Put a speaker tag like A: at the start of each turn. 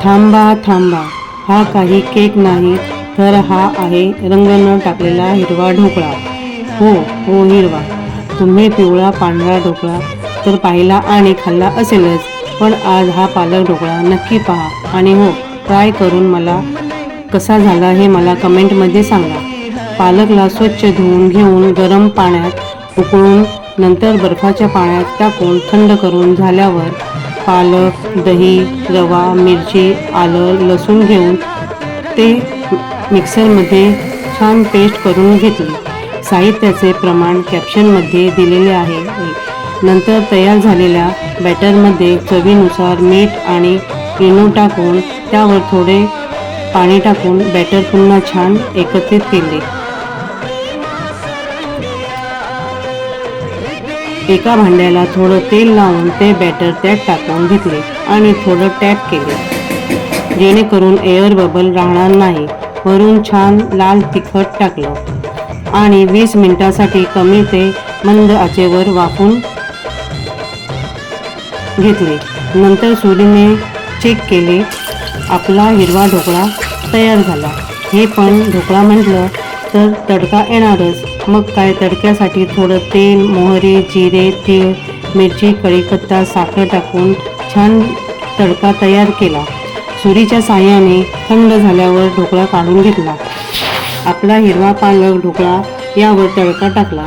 A: थांबा थांबा, हा काही केक नाही, तर हा आहे रंग न टाकलेला हिरवा ढोकळा. हो हो, हिरवा. तुम्ही पिवळा पांढरा ढोकळा तर पाहिला आणि खाल्ला असेलच, पण आज हा पालक ढोकळा नक्की पहा आणि हो, ट्राय करून मला कसा झाला हे मला कमेंटमध्ये सांगा. पालकला स्वच्छ धुवून घेऊन गरम पाण्यात उकळून नंतर बर्फाच्या पाण्यात टाकून थंड करून झाल्यावर पालक, दही, रवा, मिरची, आलं, लसूण घेऊन ते मिक्सरमध्ये छान पेस्ट करून घेतली. साहित्याचे प्रमाण कॅप्शनमध्ये दिलेले आहे. नंतर तयार झालेल्या बॅटरमध्ये चवीनुसार मीठ आणि इनो टाकून त्यावर थोडे पाणी टाकून बॅटर पुन्हा छान एकत्रित केले. एका भांड्याला थोडं तेल लावून ते बॅटर त्यात टाकून घेतले आणि थोडं टॅप केले, जेणेकरून एअर बबल राहणार नाही. वरून छान लाल तिखट टाकलं आणि 20 मिनिटांसाठी कमी ते मंद आचेवर वाफवून घेतले. नंतर सुरीने चेक केले. आपला हिरवा ढोकळा तयार झाला. हे पण ढोकळा म्हटलं तर तडका येणारच. मग काय, तडक्यासाठी थोडं तेल, मोहरी, जिरे, तीळ, मिरची, कढीपत्ता, साखर टाकून छान तडका तयार केला. सुरीच्या साहाय्याने थंड झाल्यावर ढोकळा काढून घेतला. आपला हिरवा पालक ढोकळा यावर तडका टाकला